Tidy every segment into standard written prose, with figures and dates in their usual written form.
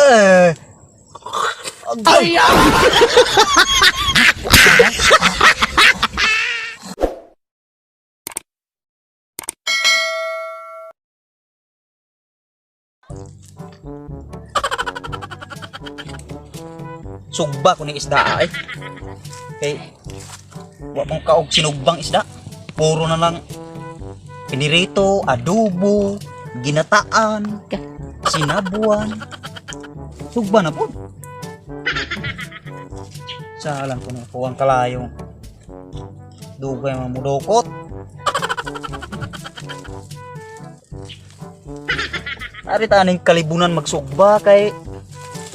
Ay! Sugba ko ni isda ay. Kay wa mong kaog sinugbang isda. Puro na lang pinirito, adobo, ginataan, sinabuan. Sugba na po. Salang ko na po ang kalayong dugay mga mudokot. Ari taning kalibunan magsugba kay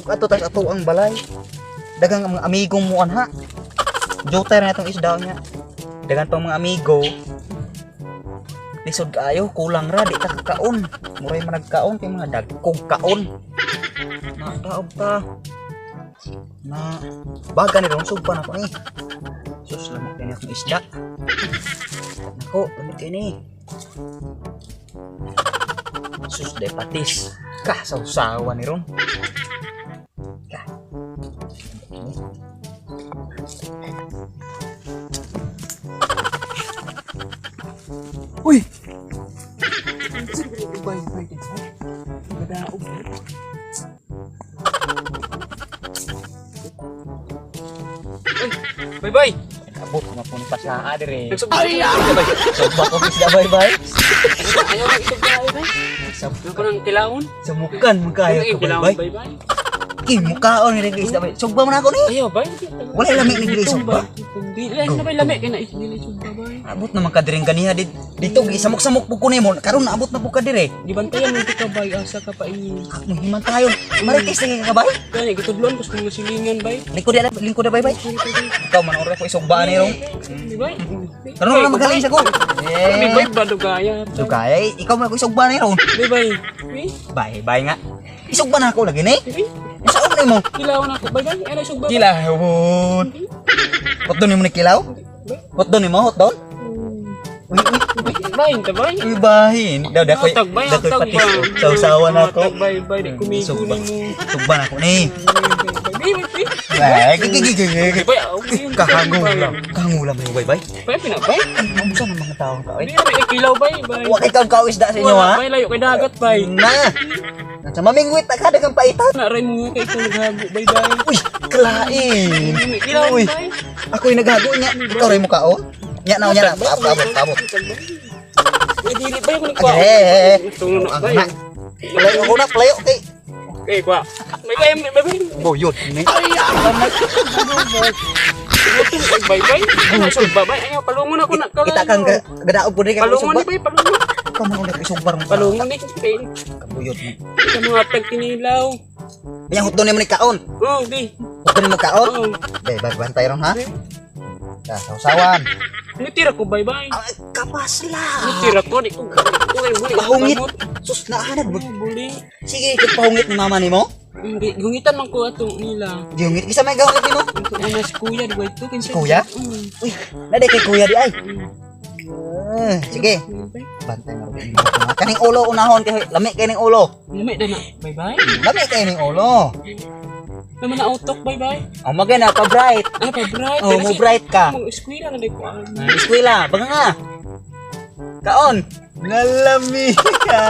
ato tas ato ang balay. Dagang mga amigo mo anha. Jotay na itong isda niya. Dagan pang mga amigo. Lisod kaayo, kulang ra di ta kakaon. Muray man nagkaon kay mga dagkog kaon. Nadaog ta. Na baga ni ron sugpa na ko ni. Sus lamok kay akong isda. Nako, lamok kay ni. Sus de patis. Kah sausawa ni ron. Kah. Uy! Bye-bye. Abot na po ni pasaa dire. Ay! Sugba ko isda bye-bye. Ayaw na isog na bye-bye. Ano ko nang kilawon? Samukan mo kayo Ano ko yung kilawon bye-bye. bye-bye? Ki mukaon ni isda bye. Sugba man ako ni. Ayaw, bye. Wala lamig ni diri sugba. Hindi lang na bye lamig kay na isdili sugba bye. Abot naman ka diring kaniha dito gisamok-samok po ko nimo. Karon naabot na po ka dire. Gibantayan mo ka bye asa ka pa ini. Muhiman tayo. Marites lagi ka bye. Kaya gitudlon ko sa mga silingan bye. Lingkod na bye-bye. Ikaw man ora ko isugba ni ro. Di bye. Karon na magaling sa ko. Di bye ba dugaya? So kaya ikaw man ko isugba ni ro. Di bye. Bye-bye nga. Isugba na ako lagi ni. Di Saan ni mo? kilawon ako bye-bye. Ano sugba? Kilawon. Hotdon ni mo ni kilaw? Hotdon ni mo hotdon? Bye, tabay. Uy bahin. Dakoy Tagbay, dakoy tagbay. patis. Sausawan ako. Tagbay, bye, di kumigo Sugba. ni mo. Sugba na ako ni. Bye, Ay, gigigigig. bye. Kahangulam. Kahangulam mo bye-bye. Bye, pinabay. Ang sa mga tao ka Hindi eh. na may kilaw, bye, bye. Wa kay kang kawisda sa inyo ha. Bye, layo kay dagat, bye. Na. Sa mamingwit ka dagang paitan. Naray mo kay ikaw naghago, bye, bye. Uy, kalain. May kilaw, Uy, bye. ako yung naghago niya. Ikaw rin mo kaon? Nya na, nya na. Abot. May dili, bye, ako nagpao. Agre. Tungo na, Ang bye. na. Palayo ako na, palayo. Okay. Okay, kwa. May kaya, bye. Boyot. Ni. Tumutong, bye, bye. Ano, sugba, bye. Ayaw, palungon ako na. Kita kang gadaog po rin ka Palungon ni, bye, palungon. Ikaw man ulit isugbar mo. Palungon ni, bye. Kabuyot mo. Sa mga tagkinilaw. Yang hotdon ni mo ni kaon. Oh, di. Hotdon ni mo kaon. Oh. Be, bantay ron ha. Ya, sausawan. Nitira ko, bye-bye. Ah, kapas lang. Nitira ko, di ko. Buli. Pahungit. Sus, naahanad mo. Buli. Sige, ikot pahungit ni mama ni mo. Hindi, gungitan man ko atong nila. Gihungit. Isa may gahungit ni mo. Ito na si kuya, di ba ito? Si kuya? Uy, naday kay kuya di ay. Sige. Bantay na rin. Kaning ulo unahon kay lami kay ning ulo. Lamig na na. Bye-bye. Lami kay ning ulo. Naman na autok, bye-bye. Oh, magana pa bright. Ay, pa-bright. Oh, mo bright ka. Mga eskwela na di ko. Eskwela, baga nga. Kaon. Nalami ka.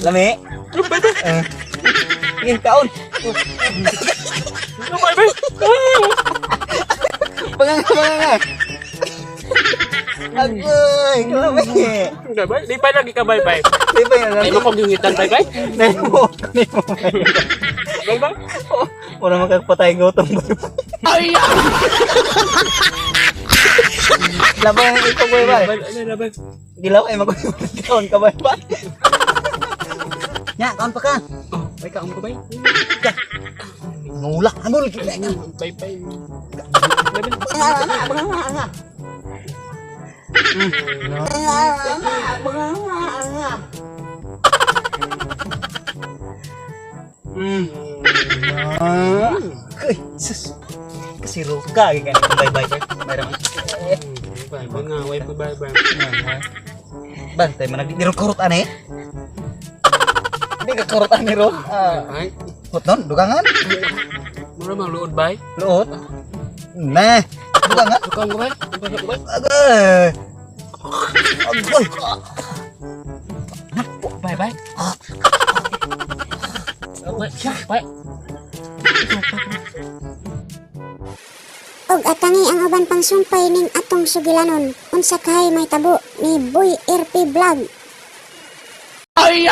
Lami? Sige, kaon. Ano, bye-bye? Baga nga. Agoy, lami. Bye-bye. Di pa lagi ka, bye-bye. Di ba yan? Ay, mapagungitan, bye-bye. Nemo. Bye-bye. Wala makagpatay gutom. Ay! Labang ito boy ba? Bye-bye. Dilaw ay magkaon ka ba ba? Nya, kaon pa ka. Oh, may kaong ko, bye. Nulak, anul. Bye-bye. Sus. Kasiro ka kan bye-bye. Mayroon. Bye-bye nga, bye-bye. Bantay man nagdirot kurot ane. Hindi ka kurot ane ro. Ay, Hutnon, dugangan. Mura mang luod bay. Luot. Nah, dugangan. Sukam ko bay. Pasok ko bay. Agay. Agay. Bay bay. Bay. Bay. Og atangi ang uban pang sumpay ning atong sugilanon. Unsa kahay may tabo ni Boy RP Vlog. Ay!